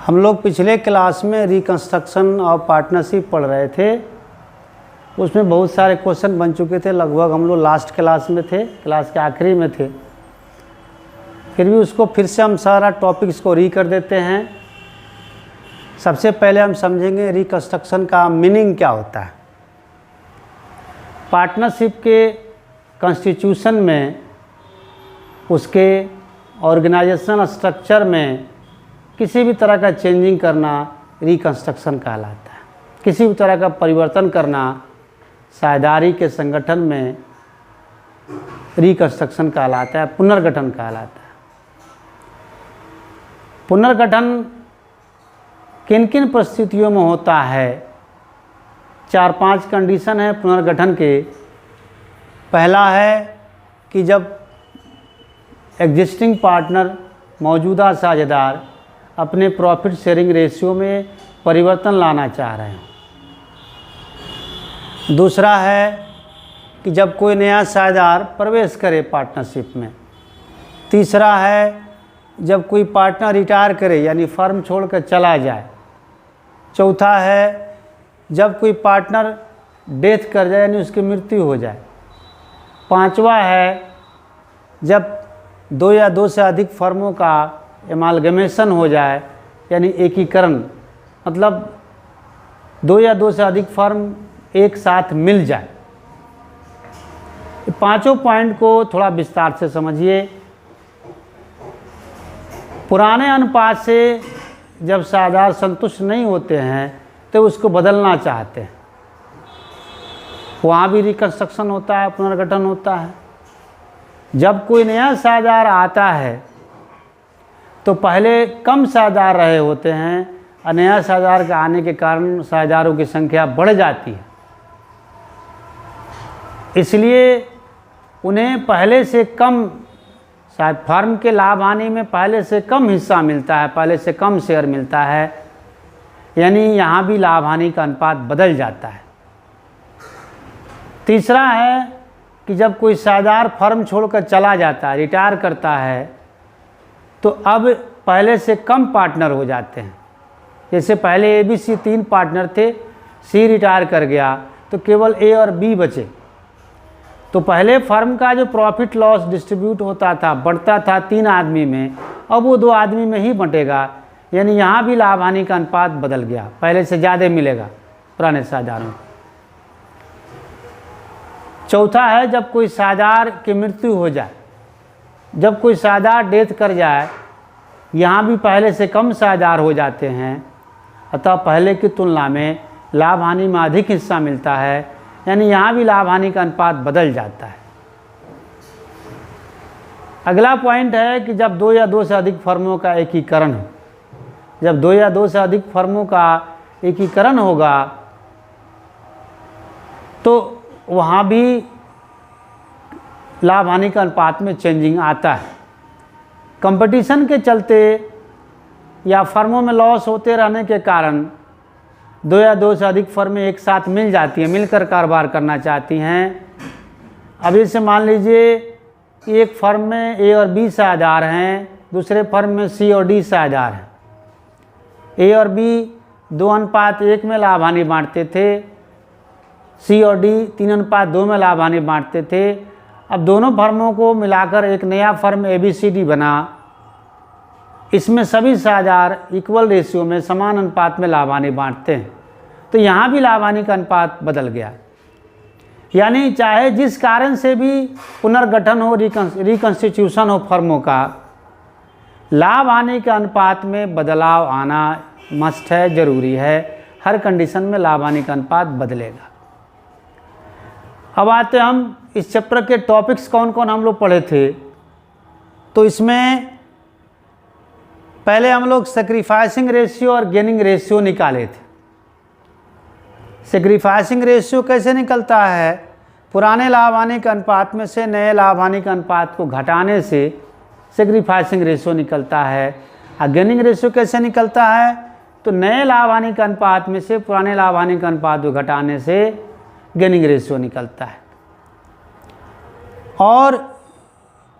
हम लोग पिछले क्लास में रिकंस्ट्रक्शन और पार्टनरशिप पढ़ रहे थे। उसमें बहुत सारे क्वेश्चन बन चुके थे, लगभग हम लोग लास्ट क्लास में थे, क्लास के आखिरी में थे। फिर भी उसको फिर से हम सारा टॉपिक्स को री कर देते हैं। सबसे पहले हम समझेंगे रिकंस्ट्रक्शन का मीनिंग क्या होता है। पार्टनरशिप के कॉन्स्टिट्यूशन में, उसके ऑर्गेनाइजेशनल स्ट्रक्चर में किसी भी तरह का चेंजिंग करना रिकंस्ट्रक्शन कहलाता है। किसी भी तरह का परिवर्तन करना साझेदारी के संगठन में रिकंस्ट्रक्शन कहलाता है, पुनर्गठन कहलाता है। पुनर्गठन किन किन परिस्थितियों में होता है? 4-5 कंडीशन है पुनर्गठन के। पहला है कि जब एग्जिस्टिंग पार्टनर, मौजूदा साझेदार अपने प्रॉफिट शेयरिंग रेशियो में परिवर्तन लाना चाह रहे हैं। दूसरा है कि जब कोई नया साझेदार प्रवेश करे पार्टनरशिप में। तीसरा है जब कोई पार्टनर रिटायर करे यानी फर्म छोड़कर चला जाए। चौथा है जब कोई पार्टनर डेथ कर जाए यानी उसकी मृत्यु हो जाए। पांचवा है जब 2 या 2 से अधिक फर्मों का एमालगमेशन हो जाए यानी एकीकरण, मतलब 2 या 2 से अधिक फर्म एक साथ मिल जाए। पांचों पॉइंट को थोड़ा विस्तार से समझिए। पुराने अनुपात से जब साझेदार संतुष्ट नहीं होते हैं तो उसको बदलना चाहते हैं, वहाँ भी रिकंस्ट्रक्शन होता है, पुनर्गठन होता है। जब कोई नया साझेदार आता है तो पहले कम साझेदार रहे होते हैं और नया साझेदार के आने के कारण साझेदारों की संख्या बढ़ जाती है, इसलिए उन्हें पहले से कम, शायद फर्म के लाभ हानि में पहले से कम हिस्सा मिलता है, पहले से कम शेयर मिलता है, यानी यहाँ भी लाभ हानि का अनुपात बदल जाता है। तीसरा है कि जब कोई साझेदार फर्म छोड़कर चला जाता है, रिटायर करता है, तो अब पहले से कम पार्टनर हो जाते हैं। जैसे पहले ABC 3 पार्टनर थे, C रिटायर कर गया तो केवल A और B बचे। तो पहले फर्म का जो प्रॉफिट लॉस डिस्ट्रीब्यूट होता था, बढ़ता था 3 आदमी में, अब वो 2 आदमी में ही बंटेगा, यानी यहाँ भी लाभ हानि का अनुपात बदल गया, पहले से ज़्यादा मिलेगा पुराने साझेदारों को। चौथा है जब कोई साझेदार की मृत्यु हो जाए, जब कोई साझेदार डेथ कर जाए, यहाँ भी पहले से कम साझेदार हो जाते हैं, अतः पहले की तुलना में लाभ हानि में अधिक हिस्सा मिलता है, यानी यहाँ भी लाभ हानि का अनुपात बदल जाता है। अगला पॉइंट है कि जब 2 या 2 से अधिक फर्मों का एकीकरण हो, जब 2 या 2 से अधिक फर्मों का एकीकरण होगा तो वहाँ भी लाभ हानि का अनुपात में चेंजिंग आता है। कंपटीशन के चलते या फर्मों में लॉस होते रहने के कारण 2 या 2 से अधिक फर्में एक साथ मिल जाती हैं, मिलकर कारोबार करना चाहती हैं। अब जैसे मान लीजिए एक फर्म में A और B साझेदार हैं, दूसरे फर्म में C और D साझेदार हैं। A और B 2:1 में लाभ हानि बांटते थे, C और D 3:2 में लाभ हानि बांटते थे। अब दोनों फर्मों को मिलाकर एक नया फर्म ABCD बना। इसमें सभी साझेदार इक्वल रेशियो में, समान अनुपात में लाभ हानि बांटते हैं, तो यहाँ भी लाभ हानि का अनुपात बदल गया। यानी चाहे जिस कारण से भी पुनर्गठन हो, रिकंस्टिट्यूशन हो फर्मों का, लाभ हानि के अनुपात में बदलाव आना मस्ट है, ज़रूरी है। हर कंडीशन में लाभ हानि का अनुपात बदलेगा। अब आते हम इस चैप्टर के टॉपिक्स कौन कौन हम लोग पढ़े थे। तो इसमें पहले हम लोग सैक्रिफाइसिंग रेशियो और गेनिंग रेशियो निकाले थे। सैक्रिफाइसिंग रेशियो कैसे निकलता है? पुराने लाभ हानि के अनुपात में से नए लाभ हानि के अनुपात को घटाने से सैक्रिफाइसिंग रेशियो निकलता है। और गेनिंग रेशियो कैसे निकलता है? तो नए लाभ हानि के अनुपात में से पुराने लाभ हानि के अनुपात को घटाने से गेनिंग रेशियो निकलता है। और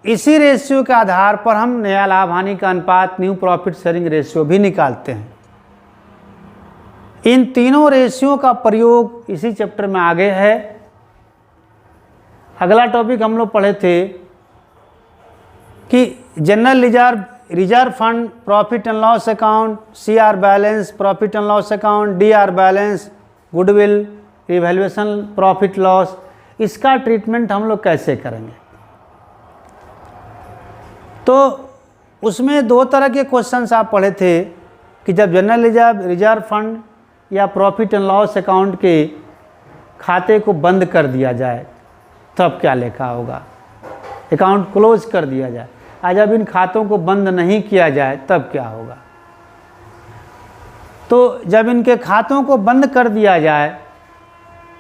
इसी रेशियो के आधार पर हम नया लाभ हानि का अनुपात, न्यू प्रॉफिट शेयरिंग रेशियो भी निकालते हैं। इन तीनों रेशियो का प्रयोग इसी चैप्टर में आगे है। अगला टॉपिक हम लोग पढ़े थे कि general reserve fund, profit and loss account, CR balance, profit and loss account, DR balance, goodwill, revaluation, profit loss, इसका ट्रीटमेंट हम लोग कैसे करेंगे। तो उसमें दो तरह के क्वेश्चंस आप पढ़े थे कि जब जनरल रिजर्व फंड या प्रॉफिट एंड लॉस अकाउंट के खाते को बंद कर दिया जाए तब क्या लिखा होगा, अकाउंट क्लोज कर दिया जाए, और जब इन खातों को बंद नहीं किया जाए तब क्या होगा। तो जब इनके खातों को बंद कर दिया जाए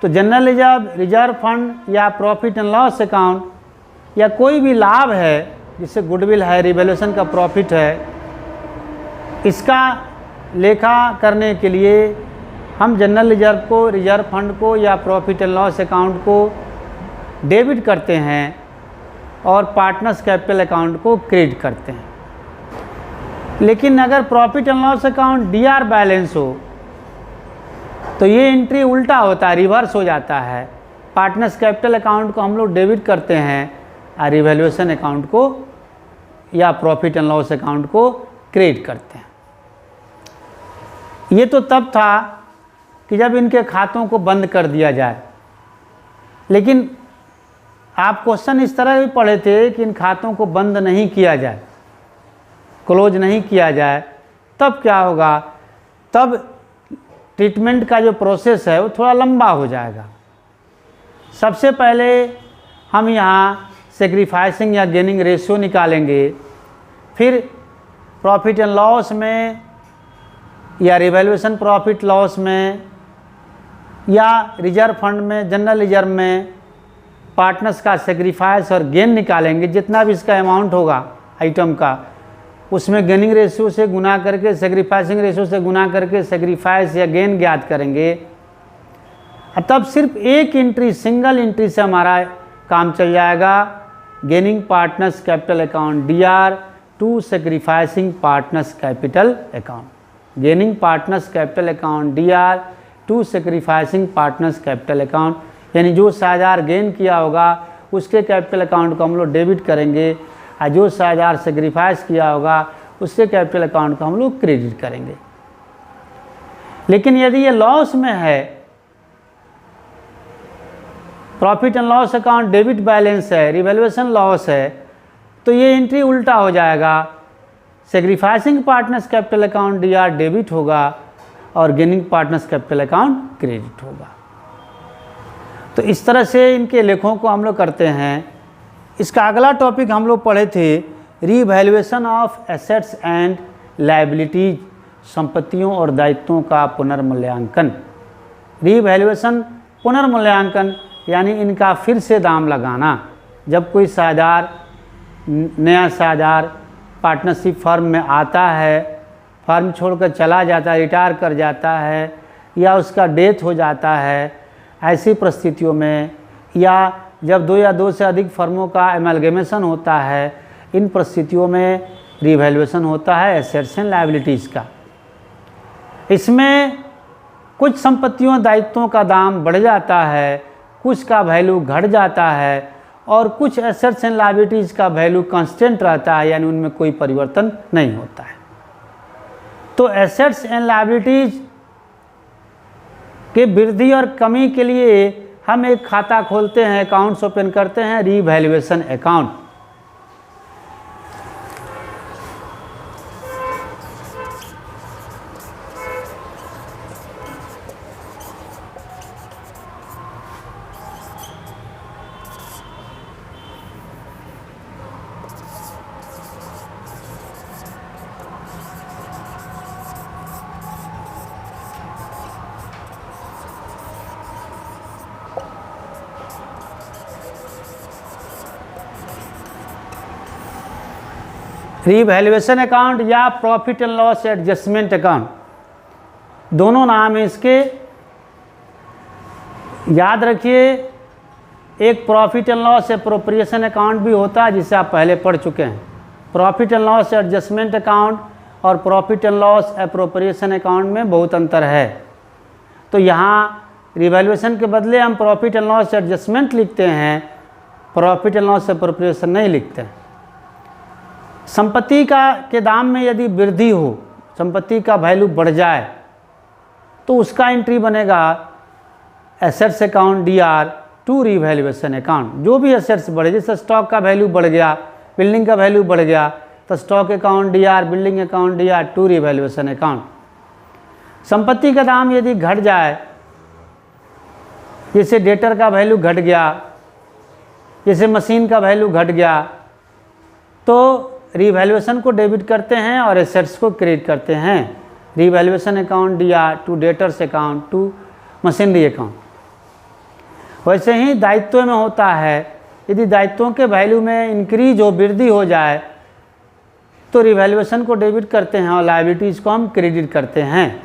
तो जनरल रिजर्व फंड या प्रॉफिट एंड लॉस अकाउंट या कोई भी लाभ है, जिससे गुडविल है, रिवैल्यूएशन का प्रॉफिट है, इसका लेखा करने के लिए हम जनरल रिजर्व फंड को या प्रॉफिट एंड लॉस अकाउंट को डेबिट करते हैं और पार्टनर्स कैपिटल अकाउंट को क्रेडिट करते हैं। लेकिन अगर profit and loss account DR balance हो तो ये एंट्री उल्टा होता है, रिवर्स हो जाता है। पार्टनर्स कैपिटल अकाउंट को हम लोग डेबिट करते हैं और रिवैल्यूएशन अकाउंट को या प्रॉफिट एंड लॉस अकाउंट को क्रेडिट करते हैं। ये तो तब था कि जब इनके खातों को बंद कर दिया जाए, लेकिन आप क्वेश्चन इस तरह भी पढ़े थे कि इन खातों को बंद नहीं किया जाए, क्लोज नहीं किया जाए, तब क्या होगा। तब ट्रीटमेंट का जो प्रोसेस है वो थोड़ा लंबा हो जाएगा। सबसे पहले हम यहाँ सेक्रीफाइसिंग या गेनिंग रेशियो निकालेंगे, फिर प्रॉफिट एंड लॉस में या रिवैल्यूएशन प्रॉफिट लॉस में या रिजर्व फंड में, जनरल रिजर्व में पार्टनर्स का सेक्रीफाइस और गेन निकालेंगे। जितना भी इसका अमाउंट होगा आइटम का, उसमें गेनिंग रेशियो से गुना करके, सेक्रीफाइसिंग रेशियो से गुना करके सेक्रीफाइस या गेन ज्ञात करेंगे। तब सिर्फ एक एंट्री, सिंगल एंट्री से हमारा काम चल जाएगा। Gaining partners capital account DR to sacrificing partners capital account. Gaining partners capital account DR to sacrificing partners capital account, यानी जो 1000 गेन किया होगा उसके कैपिटल अकाउंट को हम लोग डेबिट करेंगे और जो 1000 सेक्रीफाइस किया होगा उसके कैपिटल अकाउंट को हम लोग क्रेडिट करेंगे। लेकिन यदि ये लॉस में है, profit and loss account debit balance है, रिवैल्यूएशन लॉस है, तो ये एंट्री उल्टा हो जाएगा। Sacrificing partners capital account DR debit होगा और gaining partners capital account credit होगा। तो इस तरह से इनके लेखों को हम लोग करते हैं। इसका अगला टॉपिक हम लोग पढ़े थे revaluation of assets and liabilities, संपत्तियों और दायित्वों का पुनर्मूल्यांकन। रीवैल्यूएशन पुनर्मूल्यांकन यानी इनका फिर से दाम लगाना। जब कोई साझेदार, नया साझेदार पार्टनरशिप फर्म में आता है, फर्म छोड़कर चला जाता है, रिटायर कर जाता है या उसका डेथ हो जाता है, ऐसी परिस्थितियों में, या जब 2 या 2 से अधिक फर्मों का एमलगेमेशन होता है, इन परिस्थितियों में रीवैल्यूएशन होता है एसेट्स एंड लायबिलिटीज़ का। इसमें कुछ संपत्तियों, दायित्वों का दाम बढ़ जाता है, कुछ का वैल्यू घट जाता है और कुछ एसेट्स एंड लायबिलिटीज़ का वैल्यू कांस्टेंट रहता है, यानी उनमें कोई परिवर्तन नहीं होता है। तो एसेट्स एंड लायबिलिटीज़ के वृद्धि और कमी के लिए हम एक खाता खोलते हैं, अकाउंट्स ओपन करते हैं, रीवैल्यूएशन अकाउंट। रीवैल्यूएशन अकाउंट या profit and loss adjustment account, दोनों नाम है इसके। याद रखिए, एक profit and loss appropriation account भी होता है जिसे आप पहले पढ़ चुके हैं। Profit and loss adjustment account और profit and loss appropriation account में बहुत अंतर है। तो यहाँ रिवैल्यूएशन के बदले हम प्रॉफिट एंड लॉस एडजस्टमेंट लिखते हैं, प्रॉफिट एंड लॉस अप्रोप्रिएशन नहीं लिखते हैं। संपत्ति के दाम में यदि वृद्धि हो, संपत्ति का वैल्यू बढ़ जाए, तो उसका एंट्री बनेगा assets account DR to revaluation account. जो भी एसेट्स बढ़े, जैसे स्टॉक का वैल्यू बढ़ गया, बिल्डिंग का वैल्यू बढ़ गया, तो stock account DR, building account DR to revaluation account. संपत्ति का दाम यदि घट जाए, जैसे डेटर का वैल्यू घट गया, जैसे मशीन का वैल्यू घट गया, तो रिवैल्यूएशन को डेबिट करते हैं और एसेट्स को क्रेडिट करते हैं। Revaluation account DR to debtors account to machinery account. वैसे ही दायित्व में होता है, यदि दायित्वों के वैल्यू में इंक्रीज हो, वृद्धि हो जाए, तो रिवैल्यूएशन को डेबिट करते हैं और लायबिलिटीज़ को हम क्रेडिट करते हैं।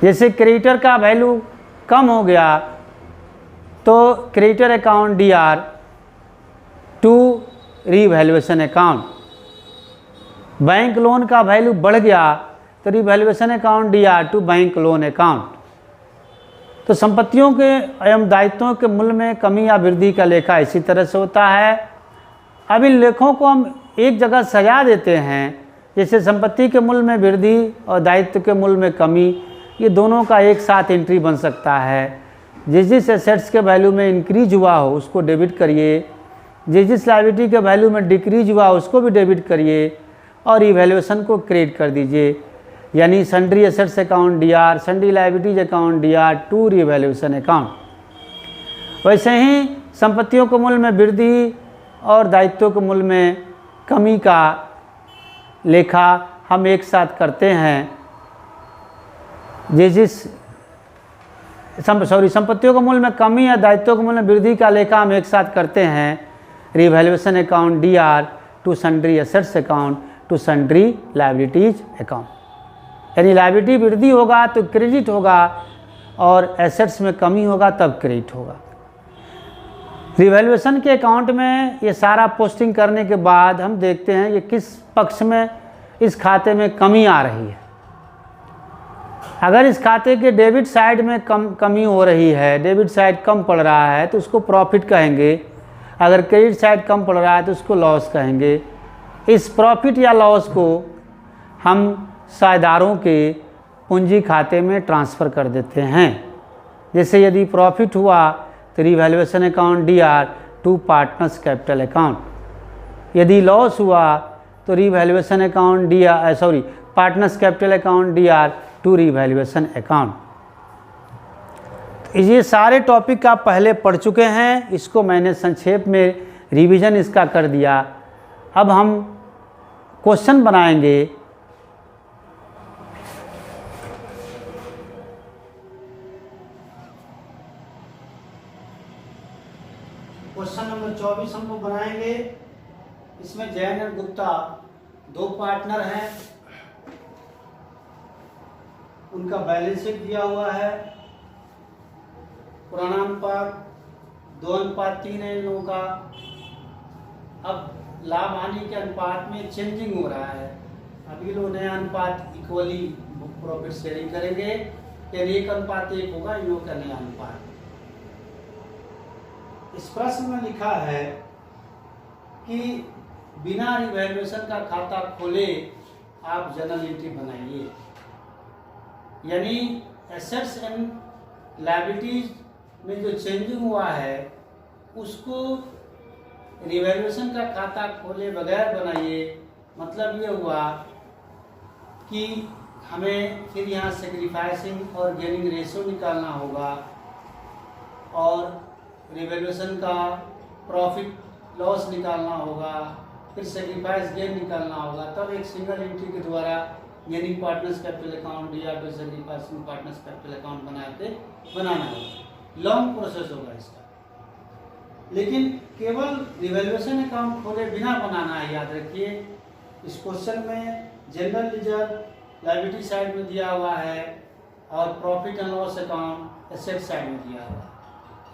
जैसे क्रेडिटर का वैल्यू कम हो गया, तो creditor account DR to revaluation account. Bank loan का वैल्यू बढ़ गया, तो revaluation account DR to bank loan account. तो संपत्तियों के एवं दायित्वों के मूल्य में कमी या वृद्धि का लेखा इसी तरह से होता है। अब इन लेखों को हम एक जगह सजा देते हैं, जैसे संपत्ति के मूल्य में वृद्धि और दायित्व के मूल्य में कमी, ये दोनों का एक साथ एंट्री बन सकता है। जिस एसेट्स के वैल्यू में इंक्रीज हुआ हो उसको डेबिट करिए, जिस लायबिलिटी के वैल्यू में डिक्रीज हुआ उसको भी डेबिट करिए और रिवैल्यूएशन को क्रेडिट कर दीजिए। यानी sundry assets account DR, sundry liabilities account DR to revaluation account. वैसे ही संपत्तियों के मूल्य में वृद्धि और दायित्वों के मूल्य में कमी का लेखा हम एक साथ करते हैं। संपत्तियों के मूल्य में कमी या दायित्वों के मूल्य में वृद्धि का लेखा हम एक साथ करते हैं। Revaluation account DR to sundry assets account to sundry liabilities account. यानी लायबिलिटी वृद्धि होगा तो क्रेडिट होगा और एसेट्स में कमी होगा तब क्रेडिट होगा। रिवैल्यूएशन के अकाउंट में ये सारा पोस्टिंग करने के बाद हम देखते हैं कि किस पक्ष में इस खाते में कमी आ रही है। अगर इस खाते के डेबिट साइड में कमी हो रही है, डेबिट साइड कम पड़ रहा है, तो उसको प्रॉफिट कहेंगे। अगर क्रेडिट साइड कम पड़ रहा है तो उसको लॉस कहेंगे। इस प्रॉफिट या लॉस को हम साझेदारों के पूंजी खाते में ट्रांसफ़र कर देते हैं। जैसे यदि प्रॉफिट हुआ तो revaluation account DR to partners capital account. यदि लॉस हुआ तो revaluation account partners capital account DR to revaluation account. ये सारे टॉपिक आप पहले पढ़ चुके हैं, इसको मैंने संक्षेप में रिवीजन इसका कर दिया। अब हम क्वेश्चन बनाएंगे। क्वेश्चन नंबर 24 हम लोग बनाएंगे। इसमें जैन और गुप्ता दो पार्टनर हैं, उनका बैलेंस शीट दिया हुआ है। पुराना अनुपात 2:3 है इन लोगों का। अब लाभ हानि के अनुपात में चेंजिंग हो रहा है। अब ये लोग नया अनुपात इक्वली प्रॉफिट शेयरिंग करेंगे, यानी 1:1 होगा इन लोगों का नया अनुपात। इस प्रश्न में लिखा है कि बिना रिवैल्यूएशन का खाता खोले आप जनरल एंट्री बनाइए। यानी एसेट्स एंड लायबिलिटीज में जो चेंजिंग हुआ है उसको रिवैल्यूएशन का खाता खोले बगैर बनाइए। मतलब ये हुआ कि हमें फिर यहाँ सेक्रीफाइसिंग और गेनिंग रेशियो निकालना होगा और रिवैल्यूएशन का प्रॉफिट लॉस निकालना होगा, फिर सेक्रीफाइस गेन निकालना होगा। तब एक सिंगल एंट्री के द्वारा gaining partners capital account DR to sacrificing partners capital account बनाना होगा। लॉन्ग प्रोसेस होगा इसका, लेकिन केवल रिवैल्यूएशन अकाउंट खोले बिना बनाना है। याद रखिए, इस क्वेश्चन में जनरल रिजर्व लायबिलिटी साइड में दिया हुआ है और profit and loss account asset side में दिया हुआ है।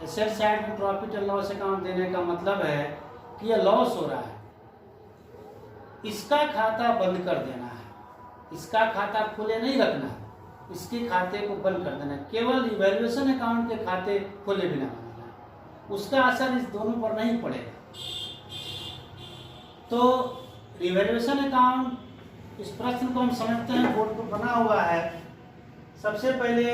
एसेट साइड में प्रॉफिट एंड लॉस अकाउंट देने का मतलब है कि यह लॉस हो रहा है, इसका खाता बंद कर देना है, इसका खाता खुले नहीं रखना है, इसके खाते को बंद कर देना, केवल रिवैल्यूएशन अकाउंट के खाते खोले बिना बनाना है, उसका असर इस दोनों पर नहीं पड़ेगा। तो रिवैल्यूएशन अकाउंट, इस प्रश्न को हम समझते हैं, बोर्ड पर बना हुआ है। सबसे पहले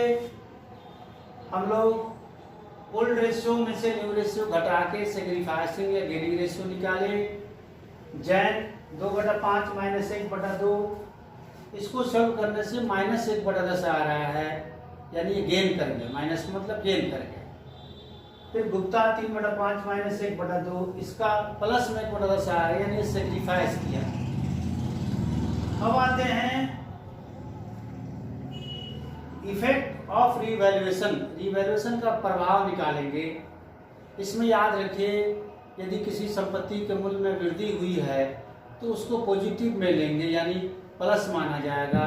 हम लोग ओल्ड रेशियो में से न्यू रेशियो घटा के सेक्रीफाइसिंग या गेनिंग रेशियो निकाले। जैन 2/5 माइनस 1/2, इसको सॉल्व करने से -1/10 आ रहा है, यानी ये गेन कर गया, माइनस मतलब गेन कर गया। फिर गुप्ता 3/5 माइनस 1/2, इसका प्लस में 1/10 आ रहा है, यानी सेक्रीफाइस किया। अब आते हैं इफेक्ट ऑफ रिवैल्यूएशन, रिवैल्यूएशन का प्रभाव निकालेंगे। इसमें याद रखिए, यदि किसी संपत्ति के मूल्य में वृद्धि हुई है तो उसको पॉजिटिव में लेंगे, यानी प्लस माना जाएगा,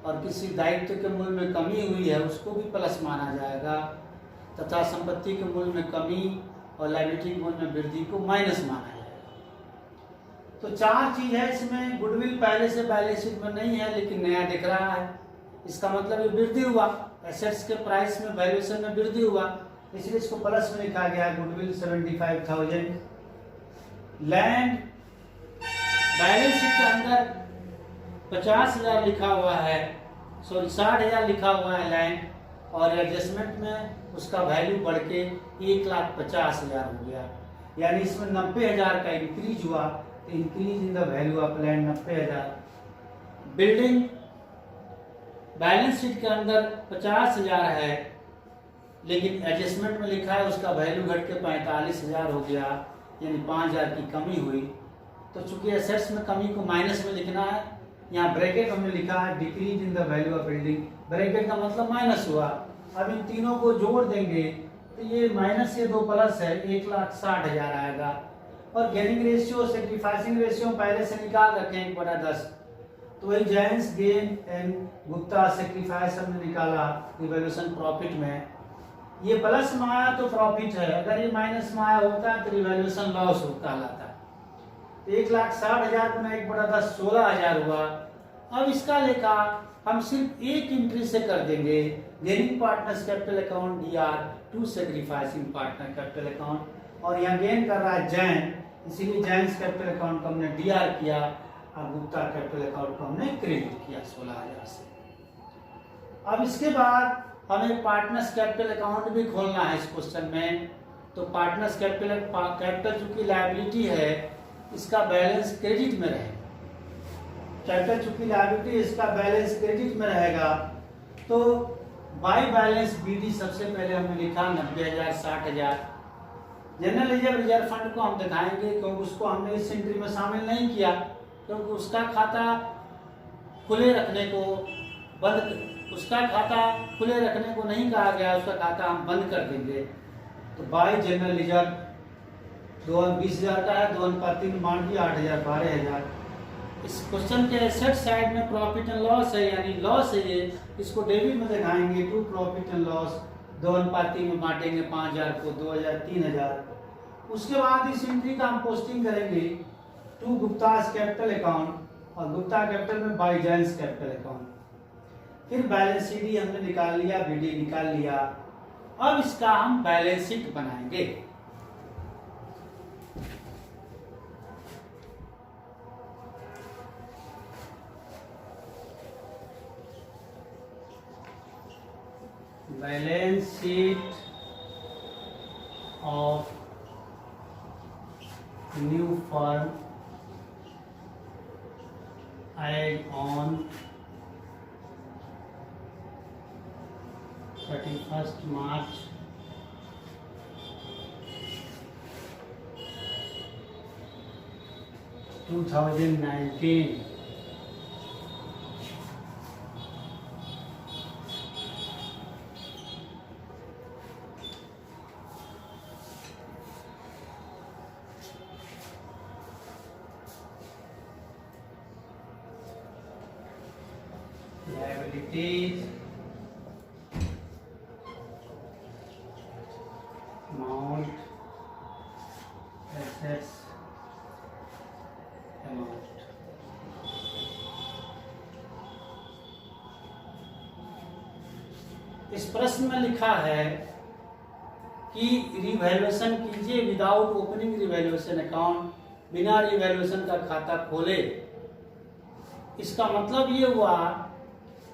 और किसी दायित्व के मूल्य में कमी हुई है उसको भी प्लस माना जाएगा, तथा संपत्ति के मूल्य में कमी और लायबिलिटी के मूल्य में वृद्धि को माइनस माना जाएगा। तो 4 चीज है इसमें। गुडविल पहले से बैलेंस शीट में नहीं है लेकिन नया दिख रहा है, इसका मतलब ये वृद्धि हुआ, एसेट्स के प्राइस में वैल्यूएशन में वृद्धि हुआ, इसलिए इसको प्लस में लिखा गया। गुडविल 75,000। लैंड बैलेंस शीट के अंदर 50,000 लिखा हुआ है, सॉरी 60,000 लिखा हुआ है लैंड, और एडजस्टमेंट में उसका वैल्यू बढ़ के 1,50,000 हो गया, यानी इसमें 90,000 का इंक्रीज हुआ। तो increase in the value of land 90,000। Building balance sheet के अंदर 50,000 है लेकिन एडजस्टमेंट में लिखा है उसका वैल्यू घट के 45,000 हो गया, यानी 5,000 की कमी हुई। तो चूंकि एसेट्स में कमी को माइनस में लिखना है, यहाँ ब्रैकेट हमने लिखा है decrease in the value of building, bracket का मतलब माइनस हुआ। अब इन तीनों को जोड़ देंगे तो ये माइनस से 2 प्लस है, 1,60,000 आएगा। और गेनिंग रेशियो सेक्रीफाइसिंग रेशियो पहले से निकाल रखे हैं 1/10, तो वही Jains gain and Gupta sacrifice हमने निकाला रिवैल्यूएशन प्रॉफिट में। ये प्लस में आया तो प्रॉफिट है, अगर ये माइनस में आया होता है तो रिवैल्यूएशन लॉस कहलाता है। 1,60,000 गुना 1/10 16,000 हुआ। अब इसका लेखा हम सिर्फ एक एंट्री से कर देंगे, gaining partners capital account DR to sacrificing partner capital account, और यहाँ गेन कर रहा है जैन, इसीलिए जैन्स कैपिटल अकाउंट को हमने DR किया और गुप्ता कैपिटल अकाउंट को हमने क्रेडिट किया 16,000 से। अब इसके बाद हमें पार्टनर्स कैपिटल अकाउंट भी खोलना है इस क्वेश्चन में। तो पार्टनर्स कैपिटल चूंकि लायबिलिटी है, इसका बैलेंस क्रेडिट में रहेगा। कैपिटल चूंकि लायबिलिटी, इसका बैलेंस क्रेडिट में रहेगा। तो बाई बैलेंस BD सबसे पहले हमने लिखा 90,000 60,000। जनरल रिजर्व फंड को हम दिखाएंगे क्योंकि उसको हमने इस एंट्री में शामिल नहीं किया, क्योंकि उसका खाता खुले रखने को नहीं कहा गया, उसका खाता हम बंद कर देंगे। तो बाई जनरल रिजर्व 20,000 का है, 2:3 बांट दिया 8,000 12,000। इस क्वेश्चन के एसेट साइड में प्रॉफिट एंड लॉस है, यानी लॉस है ये, इसको डेबिट में दिखाएंगे टू प्रॉफिट एंड लॉस, 2:3 में बांटेंगे 5,000 को, 2,000 3,000। उसके बाद इस एंट्री का हम पोस्टिंग करेंगे टू गुप्तास कैपिटल अकाउंट, और गुप्ता कैपिटल में बाई जैन्स कैपिटल अकाउंट। फिर बैलेंस CD हमने निकाल लिया, BD निकाल लिया। अब इसका हम बैलेंस शीट बनाएंगे। Balance sheet of new firm as on 31 March 2019। Liabilities, amount, assets, amount। इस प्रश्न में लिखा है कि रिवैल्यूएशन कीजिए विदाउट ओपनिंग रिवैल्यूएशन अकाउंट, बिना रिवैल्यूएशन का खाता खोले। इसका मतलब ये हुआ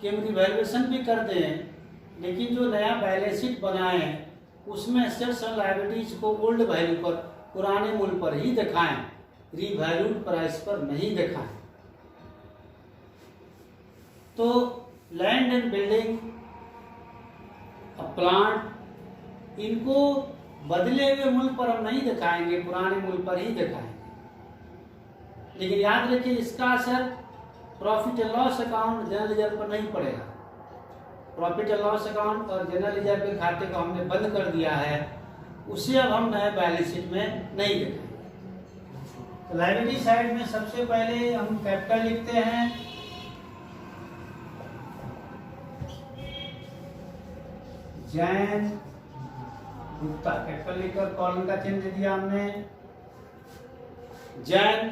कि हम रिवैल्यूएशन भी कर दें, लेकिन जो नया बैलेंस शीट बनाएं उसमें एसेट्स एंड लायबिलिटीज को ओल्ड वैल्यू पर, पुराने मूल्य पर ही दिखाएं, रीवैल्यूड प्राइस पर नहीं दिखाएं। तो लैंड एंड बिल्डिंग, प्लांट, इनको बदले हुए मूल्य पर हम नहीं दिखाएंगे, पुराने मूल्य पर ही दिखाएंगे। लेकिन याद रखिए इसका असर profit and loss account, general reserve पर नहीं पड़ेगा। प्रॉफिट एंड लॉस अकाउंट और जनरल रिजर्व के खाते को हमने बंद कर दिया है, उसे अब हम नए बैलेंस शीट में नहीं दिखाएंगे। तो लायबिलिटी साइड में सबसे पहले हम कैपिटल लिखते हैं, जैन गुप्ता, कैपिटल लिखकर कॉलम का चिन्ह दे दिया हमने। जैन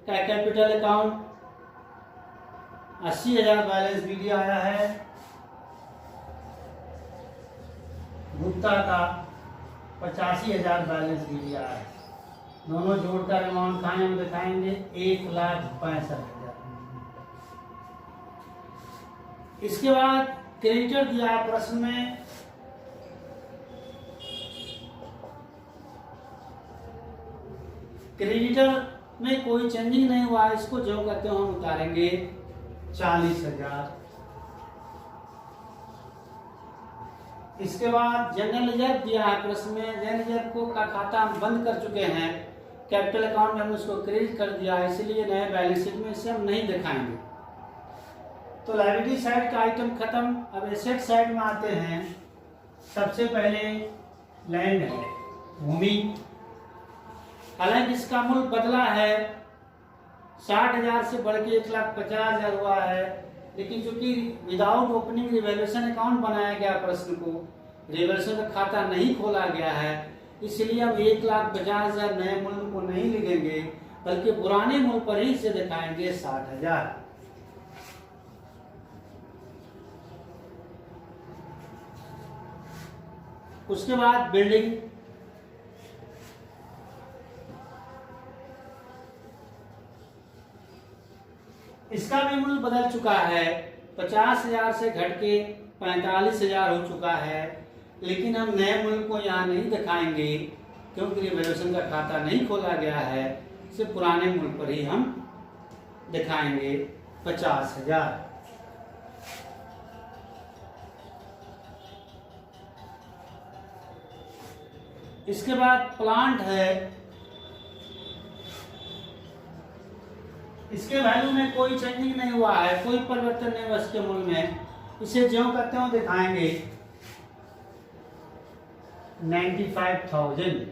का कैपिटल अकाउंट 80,000 बैलेंस बीडी आया है, गुप्ता का 85,000 बैलेंस बीडी आया है। दोनों जोड़कर अमाउंट कहाँ हम दिखाएंगे, 1,65,000। इसके बाद क्रेडिटर दिया प्रश्न में, क्रेडिटर में कोई चेंजिंग नहीं हुआ, इसको जो कहते हैं हम उतारेंगे 40,000। इसके बाद जनरल रिजर्व दिया है प्रश्न में, जनरल रिजर्व को का खाता हम बंद कर चुके हैं, कैपिटल अकाउंट में हमने उसको क्रेडिट कर दिया है, इसलिए नए बैलेंस शीट में इसे हम नहीं दिखाएंगे। तो लायबिलिटी साइड का आइटम खत्म। अब एसेट साइड में आते हैं। सबसे पहले लैंड है, भूमि। हालांकि इसका मूल्य बदला है, 60,000 से बढ़ के 1,50,000 हुआ है, लेकिन चूंकि विदाउट ओपनिंग रिवैल्यूएशन अकाउंट बनाया गया, प्रश्न को रिवैल्यूएशन का खाता नहीं खोला गया है, इसलिए हम 1,50,000 नए मूल्य को नहीं लिखेंगे, बल्कि पुराने मूल्य पर ही इसे दिखाएंगे 60,000। उसके बाद बिल्डिंग, इसका भी मूल्य बदल चुका है, 50,000 से घट के 45,000 हो चुका है, लेकिन हम नए मूल्य को यहाँ नहीं दिखाएंगे क्योंकि रिवैल्यूएशन का खाता नहीं खोला गया है, सिर्फ पुराने मूल्य पर ही हम दिखाएंगे 50,000। इसके बाद प्लांट है, इसके वैल्यू में कोई चेंजिंग नहीं हुआ है, कोई परिवर्तन नहीं हुआ इसके मूल्य में, इसे जो कहते हो दिखाएंगे 95,000।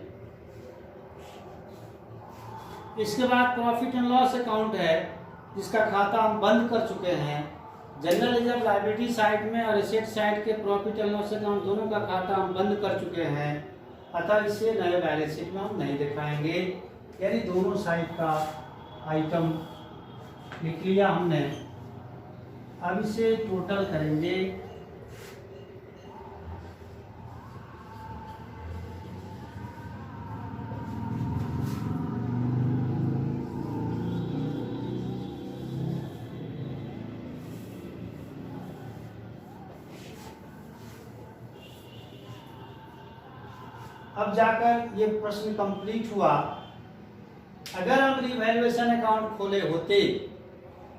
इसके बाद प्रॉफिट एंड लॉस अकाउंट है, जिसका खाता हम बंद कर चुके हैं। जनरल रिजर्व लायबिलिटी साइड में और एसेट साइड के प्रॉफिट एंड लॉस अकाउंट दोनों का खाता हम बंद कर चुके हैं, अतः इसे नए बैलेंस शीट में हम नहीं दिखाएंगे। यानी दोनों साइड का आइटम लिख लिया हमने। अब इसे टोटल करेंगे। अब जाकर ये प्रश्न कंप्लीट हुआ। अगर हम रिवैल्यूएशन अकाउंट खोले होते,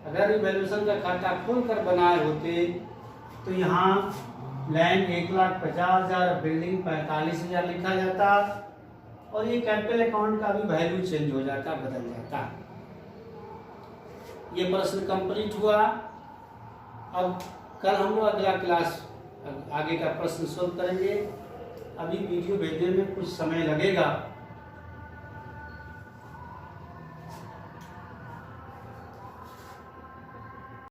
अगर रिवैल्यूएशन का खाता खोलकर बनाए होते, तो यहाँ लैंड 1,50,000, बिल्डिंग 45,000 लिखा जाता और ये कैपिटल अकाउंट का भी वैल्यू चेंज हो जाता, बदल जाता। ये प्रश्न कंप्लीट हुआ। अब कल हम लोग अगला क्लास आगे का प्रश्न सोल्व करेंगे। अभी वीडियो भेजने में कुछ समय लगेगा।